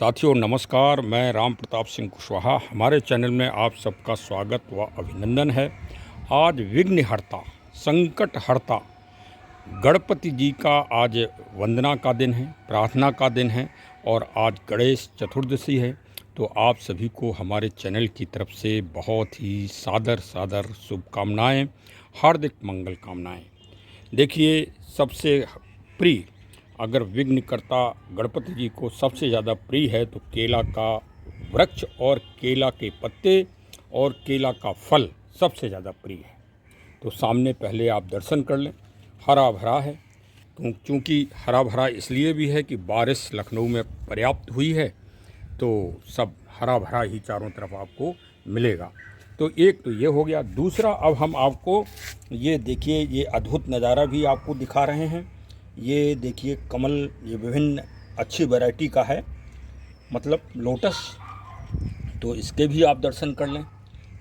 साथियों नमस्कार, मैं राम प्रताप सिंह कुशवाहा। हमारे चैनल में आप सबका स्वागत व अभिनंदन है। आज विघ्नहर्ता, संकट हर्ता गणपति जी का आज वंदना का दिन है, प्रार्थना का दिन है और आज गणेश चतुर्दशी है। तो आप सभी को हमारे चैनल की तरफ से बहुत ही सादर शुभकामनाएं, हार्दिक मंगल कामनाएं। देखिए, सबसे प्रिय अगर विघ्नकर्ता गणपति जी को सबसे ज़्यादा प्रिय है तो केला का वृक्ष और केला के पत्ते और केला का फल सबसे ज़्यादा प्रिय है। तो सामने पहले आप दर्शन कर लें। हरा भरा है, क्योंकि हरा भरा इसलिए भी है कि बारिश लखनऊ में पर्याप्त हुई है, तो सब हरा भरा ही चारों तरफ आपको मिलेगा। तो एक तो ये हो गया। दूसरा, अब हम आपको ये देखिए, ये अद्भुत नज़ारा भी आपको दिखा रहे हैं। ये देखिए कमल, ये विभिन्न अच्छी वैरायटी का है, मतलब लोटस। तो इसके भी आप दर्शन कर लें।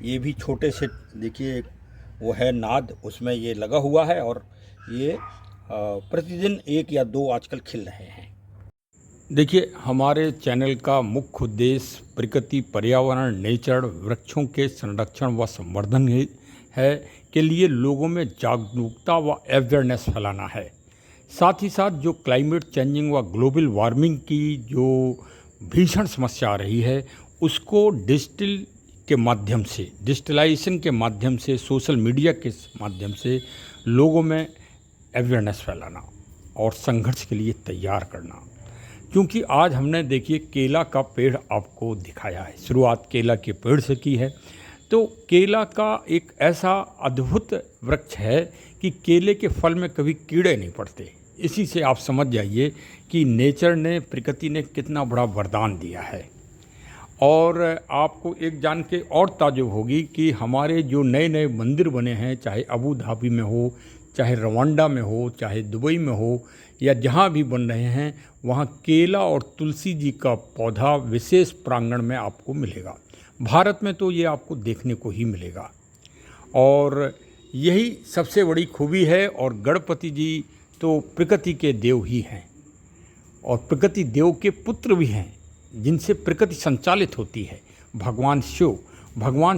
ये भी छोटे से देखिए वो है नाद, उसमें ये लगा हुआ है और ये प्रतिदिन एक या दो आजकल खिल रहे हैं। देखिए, हमारे चैनल का मुख्य उद्देश्य प्रकृति, पर्यावरण, नेचर, वृक्षों के संरक्षण व संवर्धन है के लिए लोगों में जागरूकता व अवेयरनेस फैलाना है। साथ ही साथ जो क्लाइमेट चेंजिंग व ग्लोबल वार्मिंग की जो भीषण समस्या आ रही है, उसको डिजिटलाइजेशन के माध्यम से, सोशल मीडिया के माध्यम से लोगों में अवेयरनेस फैलाना और संघर्ष के लिए तैयार करना। क्योंकि आज हमने देखिए केला का पेड़ आपको दिखाया है, शुरुआत केला के पेड़ से की है। तो केला का एक ऐसा अद्भुत वृक्ष है कि केले के फल में कभी कीड़े नहीं पड़ते। इसी से आप समझ जाइए कि नेचर ने, प्रकृति ने कितना बड़ा वरदान दिया है। और आपको एक जान के और ताज्जुब होगी कि हमारे जो नए नए मंदिर बने हैं, चाहे अबू धाबी में हो, चाहे रवांडा में हो, चाहे दुबई में हो, या जहाँ भी बन रहे हैं, वहाँ केला और तुलसी जी का पौधा विशेष प्रांगण में आपको मिलेगा। भारत में तो ये आपको देखने को ही मिलेगा और यही सबसे बड़ी खूबी है। और गणपति जी तो प्रकृति के देव ही हैं और प्रकृति देव के पुत्र भी हैं, जिनसे प्रकृति संचालित होती है। भगवान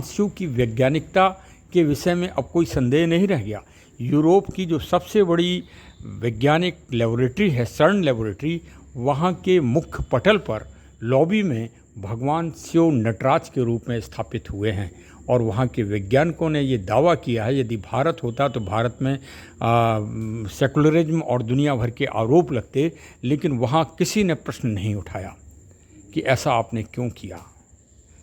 शिव की वैज्ञानिकता के विषय में अब कोई संदेह नहीं रह गया। यूरोप की जो सबसे बड़ी वैज्ञानिक लेबोरेटरी है, सर्न लेबोरेटरी, वहाँ के मुख्य पटल पर लॉबी में भगवान शिव नटराज के रूप में स्थापित हुए हैं। और वहाँ के वैज्ञानिकों ने ये दावा किया है, यदि भारत होता तो भारत में सेकुलरिज्म और दुनिया भर के आरोप लगते, लेकिन वहाँ किसी ने प्रश्न नहीं उठाया कि ऐसा आपने क्यों किया,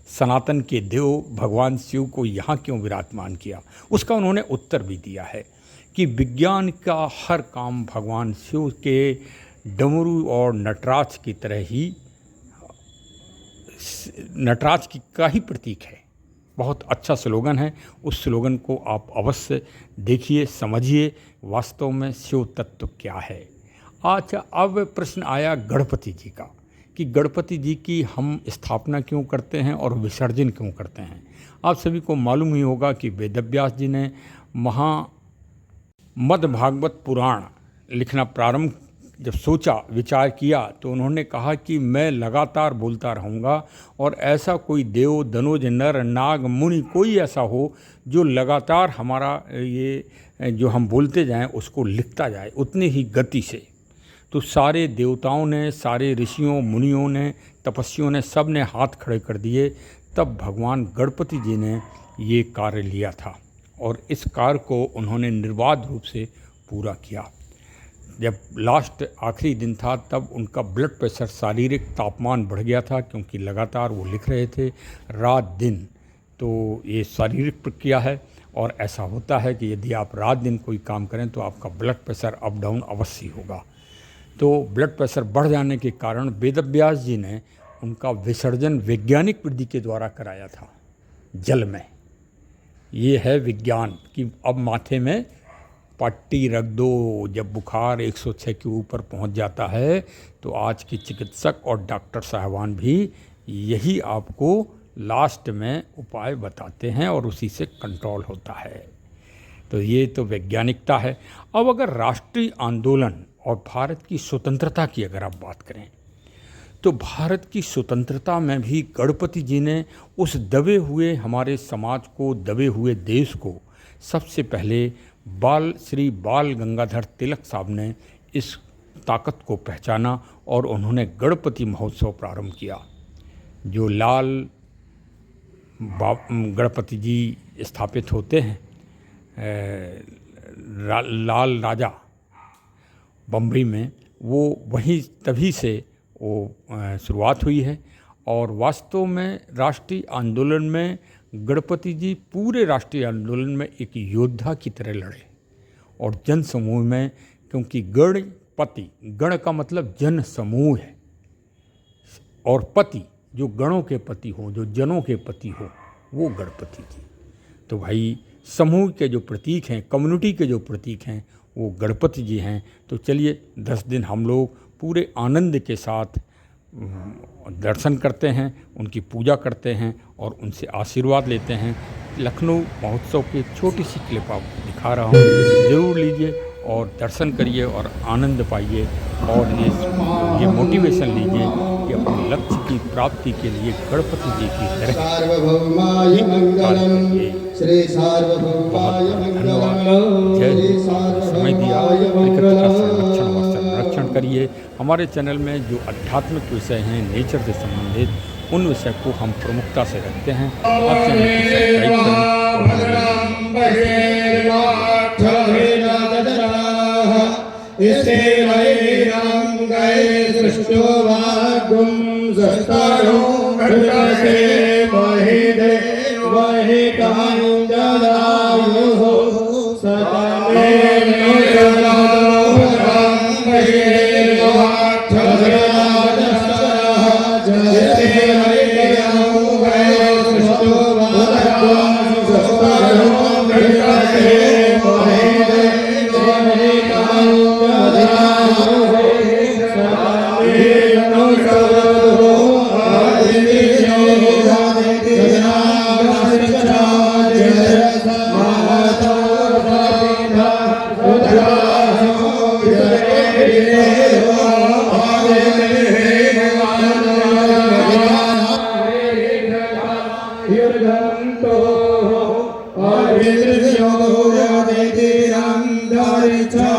सनातन के देव भगवान शिव को यहाँ क्यों विराजमान किया। उसका उन्होंने उत्तर भी दिया है कि विज्ञान का हर काम भगवान शिव के डमरू और नटराज की तरह ही, नटराज की का ही प्रतीक है। बहुत अच्छा स्लोगन है। उस स्लोगन को आप अवश्य देखिए, समझिए वास्तव में शिव तत्व क्या है। अच्छा, अब प्रश्न आया गणपति जी का कि गणपति जी की हम स्थापना क्यों करते हैं और विसर्जन क्यों करते हैं। आप सभी को मालूम ही होगा कि वेदव्यास जी ने महामद्भागवत पुराण लिखना प्रारंभ जब सोचा, विचार किया, तो उन्होंने कहा कि मैं लगातार बोलता रहूँगा और ऐसा कोई देव, दनुज, नर, नाग, मुनि कोई ऐसा हो जो लगातार हमारा ये जो हम बोलते जाएं उसको लिखता जाए उतनी ही गति से। तो सारे देवताओं ने, सारे ऋषियों, मुनियों ने, तपस्वियों ने, सब ने हाथ खड़े कर दिए। तब भगवान गणपति जी ने ये कार्य लिया था और इस कार्य को उन्होंने निर्बाध रूप से पूरा किया। जब लास्ट आखिरी दिन था तब उनका ब्लड प्रेशर, शारीरिक तापमान बढ़ गया था, क्योंकि लगातार वो लिख रहे थे रात दिन। तो ये शारीरिक प्रक्रिया है और ऐसा होता है कि यदि आप रात दिन कोई काम करें तो आपका ब्लड प्रेशर अप डाउन अवश्य होगा। तो ब्लड प्रेशर बढ़ जाने के कारण वेदव्यास जी ने उनका विसर्जन वैज्ञानिक विधि के द्वारा कराया था, जल में। ये है विज्ञान कि अब माथे में पट्टी रख दो। जब बुखार 106 के ऊपर पहुंच जाता है तो आज के चिकित्सक और डॉक्टर साहबान भी यही आपको लास्ट में उपाय बताते हैं और उसी से कंट्रोल होता है। तो ये तो वैज्ञानिकता है। अब अगर राष्ट्रीय आंदोलन और भारत की स्वतंत्रता की अगर आप बात करें तो भारत की स्वतंत्रता में भी गणपति जी ने उस दबे हुए हमारे समाज को, दबे हुए देश को सबसे पहले श्री बाल गंगाधर तिलक साहब ने इस ताकत को पहचाना और उन्होंने गणपति महोत्सव प्रारंभ किया। जो लाल गणपति जी स्थापित होते हैं, लाल राजा बम्बई में, वो वहीं तभी से वो शुरुआत हुई है। और वास्तव में राष्ट्रीय आंदोलन में गणपति जी पूरे राष्ट्रीय आंदोलन में एक योद्धा की तरह लड़े। और जन समूह में, क्योंकि गणपति, गण का मतलब जन समूह है, और पति जो गणों के पति हो, जो जनों के पति हो, वो गणपति जी। तो भाई समूह के जो प्रतीक हैं, कम्युनिटी के जो प्रतीक हैं, वो गणपति जी हैं। तो चलिए 10 दिन हम लोग पूरे आनंद के साथ दर्शन करते हैं, उनकी पूजा करते हैं और उनसे आशीर्वाद लेते हैं। लखनऊ महोत्सव की छोटी सी क्लिप आपको दिखा रहा हूँ, ज़रूर लीजिए और दर्शन करिए और आनंद पाइए और ये मोटिवेशन लीजिए कि अपने लक्ष्य की प्राप्ति के लिए गणपति जी की तरह समय दिया। प्रकृति का संरक्षण व संरक्षण करिए। हमारे चैनल में जो आध्यात्मिक विषय हैं, नेचर से संबंधित, उन विषय को हम प्रमुखता से रखते हैं। आप चैनल को subscribe Hare Krishna, Hare Krishna,